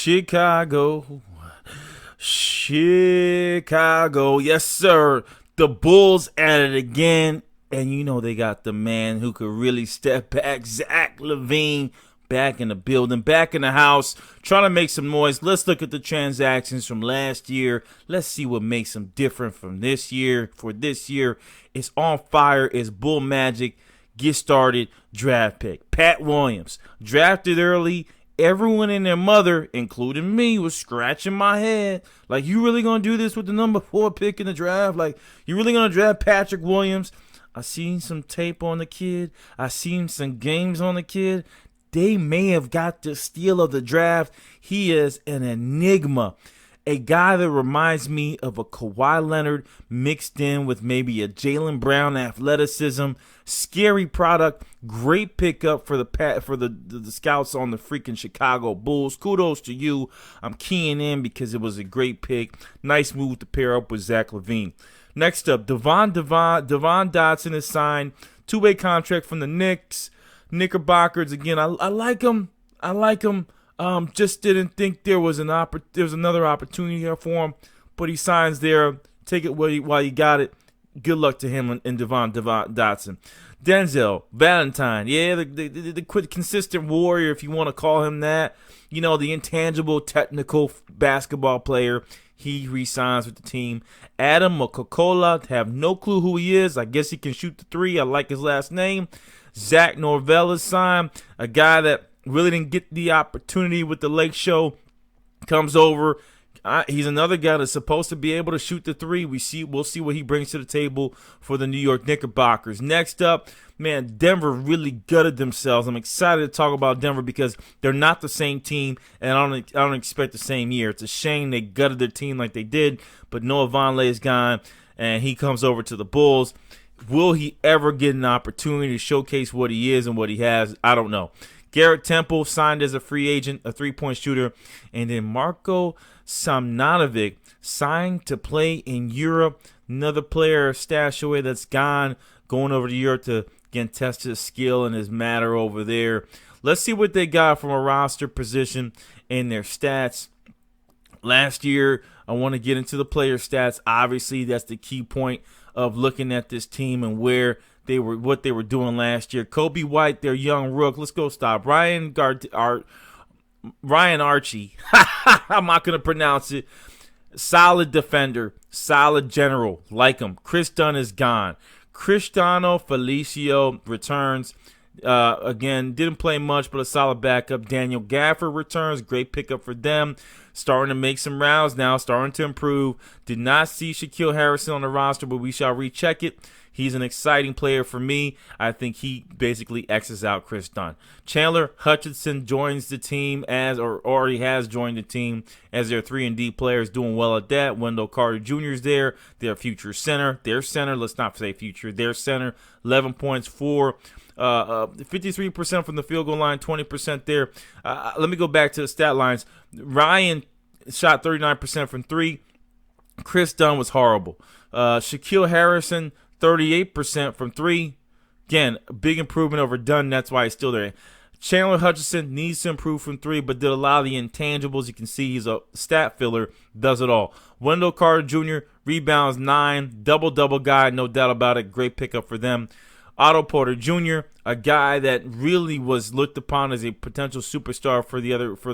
Chicago. Chicago. Yes, sir. The Bulls at it again. And you know they got the man who could really step back, Zach Lavine, back in the building, back in the house, trying to make some noise. Let's look at the transactions from last year. Let's see what makes them different from this year. For this year, it's on fire. It's Bull Magic. Get started. Draft pick. Pat Williams, drafted early. Everyone and their mother, including me, was scratching my head. Like, you really going to do this with the number 4 pick in the draft? Like, you really going to draft Patrick Williams? I seen some tape on the kid. I seen some games on the kid. They may have got the steal of the draft. He is an enigma. A guy that reminds me of a Kawhi Leonard mixed in with maybe a Jaylen Brown athleticism. Scary product. Great pickup for the scouts on the freaking Chicago Bulls. Kudos to you. I'm keying in because it was a great pick. Nice move to pair up with Zach Lavine. Next up, Devon Dotson is signed. 2-way contract from the Knicks. Knickerbockers, again, I like him. Just didn't think there was another opportunity here for him. But he signs there. Take it while you got it. Good luck to him and Devon Dotson. Denzel Valentine, yeah, the consistent warrior, if you want to call him that. You know, the intangible technical basketball player. He re-signs with the team. Adam Coca-Cola, have no clue who he is. I guess he can shoot the 3. I like his last name. Zach Norvell is signed. A guy that really didn't get the opportunity with the Lake Show. Comes over. He's another guy that's supposed to be able to shoot the 3. We'll see what he brings to the table for the New York Knickerbockers. Next up, man, Denver really gutted themselves. I'm excited to talk about Denver because they're not the same team, and I don't expect the same year. It's a shame they gutted their team like they did, but Noah Vonleh is gone, and he comes over to the Bulls. Will he ever get an opportunity to showcase what he is and what he has? I don't know. Garrett Temple signed as a free agent, a 3-point shooter, and then Marko Samanovic signed to play in Europe. Another player stashed away that's gone, going over to Europe to again test his skill and his matter over there. Let's see what they got from a roster position and their stats. Last year, I want to get into the player stats. Obviously, that's the key point of looking at this team and what they were doing last year. Kobe White, their young rook. Let's go stop. Ryan Archie. I'm not going to pronounce it. Solid defender. Solid general. Like him. Chris Dunn is gone. Cristiano Felicio returns. Again, didn't play much, but a solid backup. Daniel Gafford returns. Great pickup for them. Starting to make some rounds now. Starting to improve. Did not see Shaquille Harrison on the roster, but we shall recheck it. He's an exciting player for me. I think he basically X's out Chris Dunn. Chandler Hutchinson joins the team or already has joined the team as their 3-and-D players, doing well at that. Wendell Carter Jr. is there. Their future center. Their center, let's not say future. Their center, 11 points, 53% from the field goal line, 20% there. Let me go back to the stat lines. Ryan shot 39% from 3. Chris Dunn was horrible. Shaquille Harrison, 38% from 3. Again, a big improvement over Dunn. That's why he's still there. Chandler Hutchinson needs to improve from 3, but did a lot of the intangibles. You can see he's a stat filler, does it all. Wendell Carter Jr., rebounds 9, double-double guy, no doubt about it. Great pickup for them. Otto Porter Jr., a guy that really was looked upon as a potential superstar for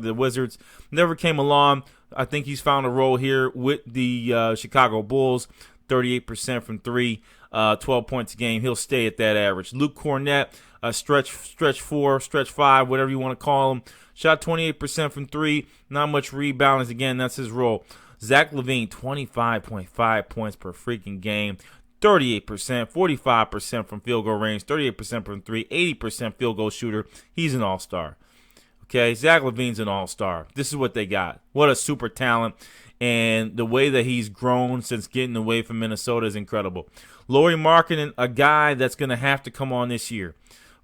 the Wizards, never came along. I think he's found a role here with the Chicago Bulls. 38% from 3, 12 points a game. He'll stay at that average. Luke Cornett, stretch 4, stretch 5, whatever you want to call him. Shot 28% from 3. Not much rebounding. Again, that's his role. Zach Lavine, 25.5 points per freaking game. 38%, 45% from field goal range, 38% from 3, 80% field goal shooter. He's an all-star. Okay, Zach Lavine's an all-star. This is what they got. What a super talent. And the way that he's grown since getting away from Minnesota is incredible. Lauri Markkanen, a guy that's going to have to come on this year.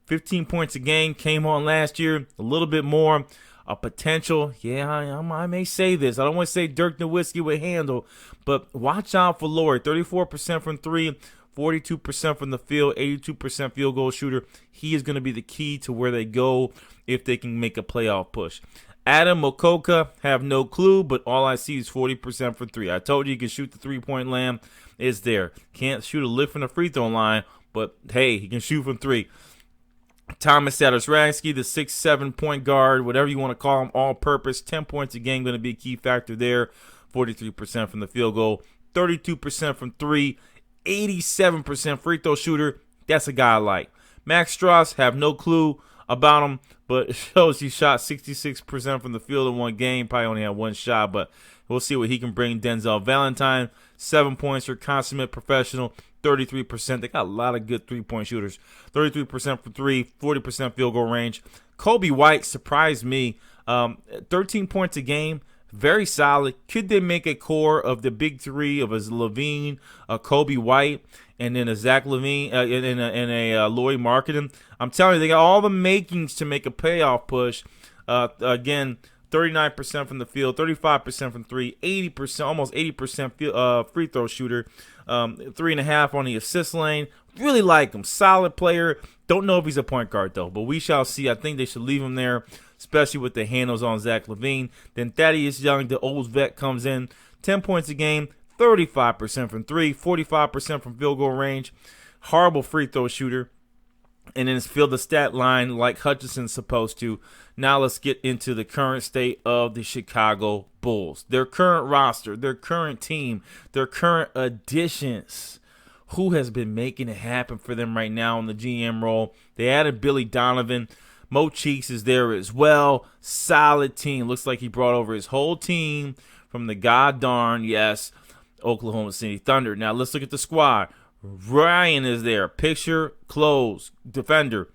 15 points a game, came on last year, a little bit more. A potential, I may say this. I don't want to say Dirk Nowitzki would handle, but watch out for Lauri. 34% from 3, 42% from the field, 82% field goal shooter. He is going to be the key to where they go if they can make a playoff push. Adam Mokoka, have no clue, but all I see is 40% for three. I told you he can shoot the three-point land. It's there. Can't shoot a lift from the free throw line, but hey, he can shoot from three. Thomas Satoransky, the 6'7" point guard, whatever you want to call him, all-purpose, 10 points a game, going to be a key factor there. 43% from the field goal, 32% from three, 87% free throw shooter. That's a guy I like. Max Strauss, have no clue about him, but it shows he shot 66% from the field in one game. Probably only had one shot, but we'll see what he can bring. Denzel Valentine, 7 points for consummate professional, 33%. They got a lot of good three-point shooters. 33% for three, 40% field goal range. Kobe White surprised me. 13 points a game. Very solid. Could they make a core of the big three of a Lavine, a Kobe White, and then a Zach Lavine and a Lauri Marketing? I'm telling you, they got all the makings to make a payoff push. Again, 39% from the field, 35% from three, 80%, almost 80% free throw shooter. 3.5 on the assist lane. Really like him. Solid player. Don't know if he's a point guard, though, but we shall see. I think they should leave him there, especially with the handles on Zach Lavine. Then Thaddeus Young, the old vet, comes in. 10 points a game, 35% from three, 45% from field goal range. Horrible free throw shooter. And then it's fill the stat line like Hutchison's supposed to. Now let's get into the current state of the Chicago Bulls. Their current roster, their current team, their current additions. Who has been making it happen for them right now in the GM role? They added Billy Donovan. Mo Cheeks is there as well. Solid team. Looks like he brought over his whole team from the goddamn, yes, Oklahoma City Thunder. Now let's look at the squad. Ryan is there. Picture, close, defender.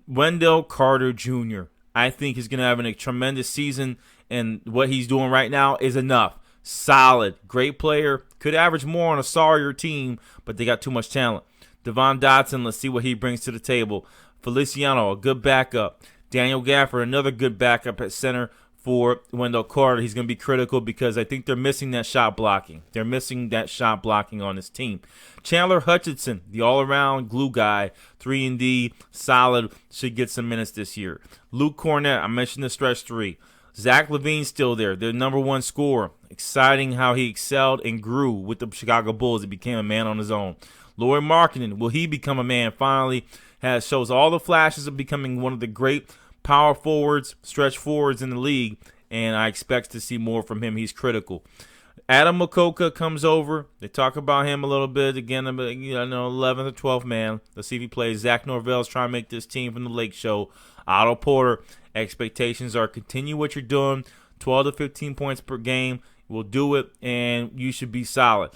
Wendell Carter Jr. I think he's going to have a tremendous season, and what he's doing right now is enough. Solid. Great player. Could average more on a sorrier team, but they got too much talent. Devon Dotson, let's see what he brings to the table. Feliciano, a good backup. Daniel Gafford, another good backup at center for Wendell Carter. He's going to be critical because I think they're missing that shot blocking. They're missing that shot blocking on this team. Chandler Hutchinson, the all-around glue guy, 3-and-D, solid, should get some minutes this year. Luke Cornett, I mentioned the stretch three. Zach Lavine's still there, their number one scorer. Exciting how he excelled and grew with the Chicago Bulls. He became a man on his own. Lauri Markkanen, will he become a man? Finally, shows all the flashes of becoming one of the great power forwards, stretch forwards in the league, and I expect to see more from him. He's critical. Adam Mokoka comes over. They talk about him a little bit. Again, 11th or 12th man. Let's see if he plays. Zach Norvell's trying to make this team from the Lake Show. Otto Porter, expectations are continue what you're doing. 12 to 15 points per game. We'll do it, and you should be solid.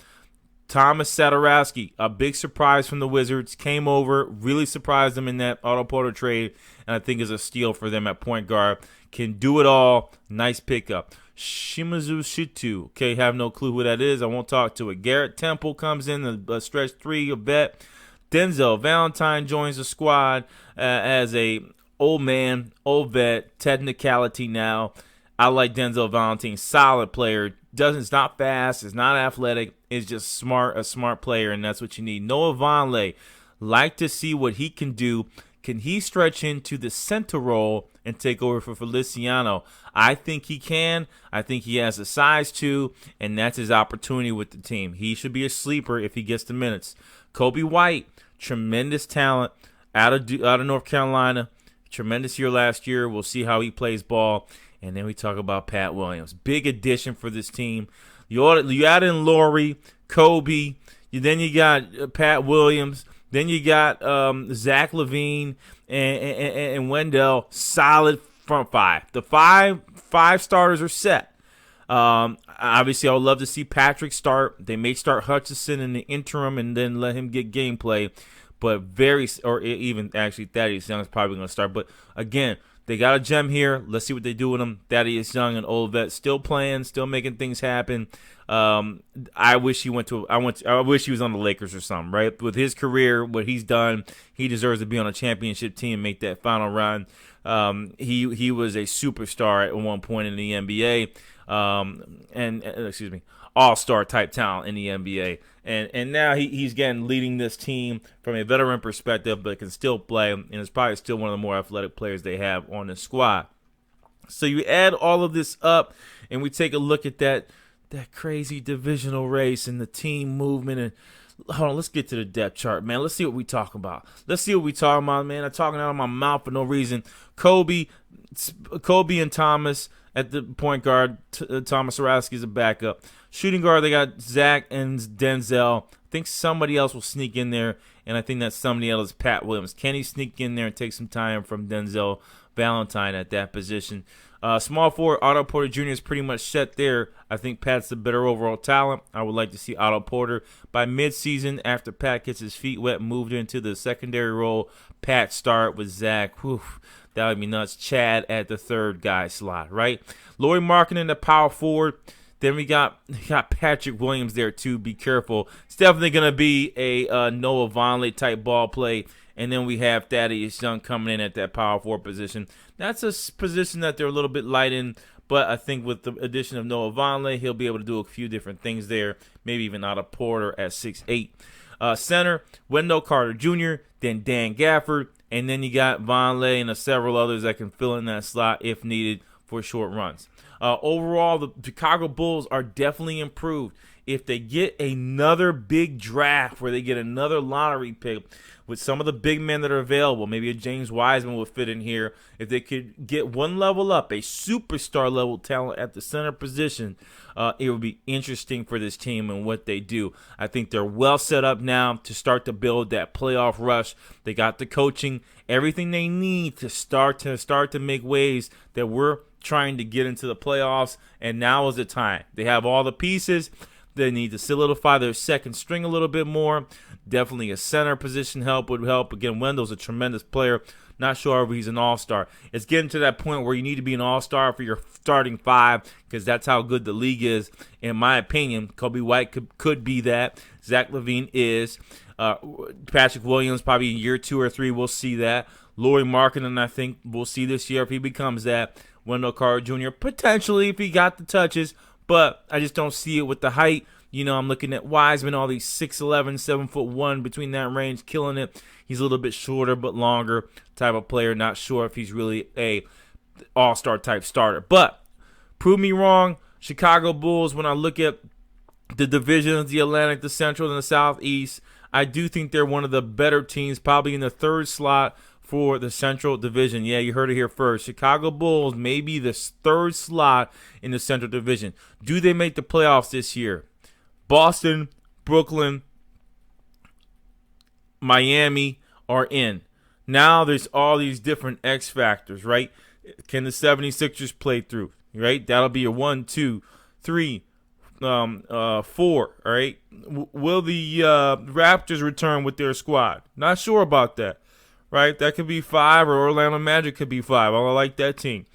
Thomas Satoransky, a big surprise from the Wizards, came over, really surprised them in that Otto Porter trade, and I think is a steal for them at point guard. Can do it all. Nice pickup. Shimazu Shitu, okay, have no clue who that is. I won't talk to it. Garrett Temple comes in, the stretch three, a vet. Denzel Valentine joins the squad as a old man, old vet, technicality now. I like Denzel Valentine, solid player. It's not fast, it's not athletic, it's just smart, a smart player, and that's what you need. Noah Vonleh, like to see what he can do. Can he stretch into the center role and take over for Feliciano? I think he can. I think he has the size to, and that's his opportunity with the team. He should be a sleeper if he gets the minutes. Kobe White, tremendous talent out of North Carolina. Tremendous year last year. We'll see how he plays ball. And then we talk about Pat Williams. Big addition for this team. You add in Lauri, Kobe. Then you got Pat Williams. Then you got Zach Lavine and Wendell. Solid front five. The five starters are set. Obviously, I would love to see Patrick start. They may start Hutchison in the interim and then let him get gameplay. But even actually Thaddeus Young is probably going to start. But again, they got a gem here. Let's see what they do with him. Thaddeus Young, an old vet, still playing, still making things happen. I wish he I wish he was on the Lakers or something, right? With his career, what he's done, he deserves to be on a championship team and make that final run. He was a superstar at one point in the NBA. All-star type talent in the NBA. And now he's leading this team from a veteran perspective, but can still play, and is probably still one of the more athletic players they have on the squad. So you add all of this up, and we take a look at that crazy divisional race and the team movement. And hold on, let's get to the depth chart, man. Let's see what we talking about. Man. I'm talking out of my mouth for no reason. Kobe and Thomas at the point guard. Thomas Sarowski is a backup. Shooting guard, they got Zach and Denzel. I think somebody else will sneak in there, and I think that somebody else is Pat Williams. Can he sneak in there and take some time from Denzel Valentine at that position? Small forward, Otto Porter Jr. is pretty much set there. I think Pat's the better overall talent. I would like to see Otto Porter by midseason, after Pat gets his feet wet, moved into the secondary role. Pat start with Zach. Whew, that would be nuts. Chad at the third guy slot, right? Lauri Markkanen, the power forward. Then we got Patrick Williams there too. Be careful. It's definitely going to be a Noah Vonleh type ball play. And then we have Thaddeus Young coming in at that power forward position. That's a position that they're a little bit light in, but I think with the addition of Noah Vonleh, he'll be able to do a few different things there, maybe even Otto Porter at 6'8". Center, Wendell Carter Jr., then Dan Gafford, and then you got Vonleh and several others that can fill in that slot if needed for short runs. Overall, the Chicago Bulls are definitely improved. If they get another big draft where they get another lottery pick with some of the big men that are available, maybe a James Wiseman would fit in here. If they could get one level up, a superstar level talent at the center position, it would be interesting for this team and what they do. I think they're well set up now to start to build that playoff rush. They got the coaching, everything they need to start to make waves that we're trying to get into the playoffs, and now is the time. They have all the pieces. They need to solidify their second string a little bit more. Definitely a center position would help. Again, Wendell's a tremendous player. Not sure if he's an all-star. It's getting to that point where you need to be an all-star for your starting five, because that's how good the league is. In my opinion, Kobe White could be that. Zach Lavine is. Patrick Williams, probably in year 2 or 3, we'll see that. Lauri Markkanen, I think we'll see this year if he becomes that. Wendell Carter Jr., potentially if he got the touches, but I just don't see it with the height. You know, I'm looking at Wiseman, all these 6'11", 7'1", between that range, killing it. He's a little bit shorter but longer type of player. Not sure if he's really a all-star type starter. But prove me wrong, Chicago Bulls, when I look at the divisions, the Atlantic, the Central, and the Southeast, I do think they're one of the better teams, probably in the third slot for the Central Division. Yeah, you heard it here first. Chicago Bulls may be the third slot in the Central Division. Do they make the playoffs this year? Boston, Brooklyn, Miami are in. Now there's all these different X factors, right? Can the 76ers play through, right? That'll be a 1, 2, 3, 4, all right? Will the Raptors return with their squad? Not sure about that. Right, that could be 5, or Orlando Magic could be 5. I like that team.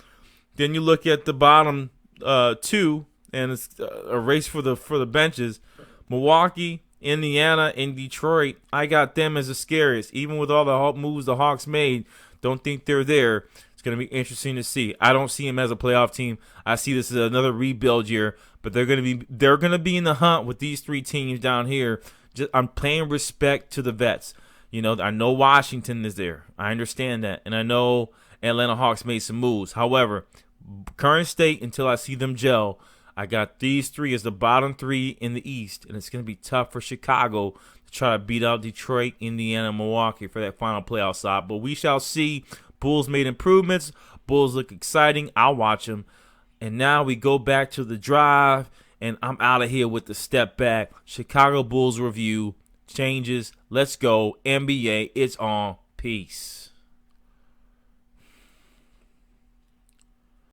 Then you look at the bottom 2, and it's a race for the benches. Milwaukee, Indiana, and Detroit. I got them as the scariest, even with all the moves the Hawks made. Don't think they're there. It's going to be interesting to see. I don't see them as a playoff team. I see this as another rebuild year, but they're going to be in the hunt with these 3 teams down here. I'm paying respect to the vets. You know, I know Washington is there. I understand that. And I know Atlanta Hawks made some moves. However, current state, until I see them gel, I got these 3 as the bottom 3 in the East. And it's going to be tough for Chicago to try to beat out Detroit, Indiana, and Milwaukee for that final playoff spot. But we shall see. Bulls made improvements. Bulls look exciting. I'll watch them. And now we go back to the drive. And I'm out of here with the step back. Chicago Bulls review. Changes. Let's go. NBA, it's on. Peace.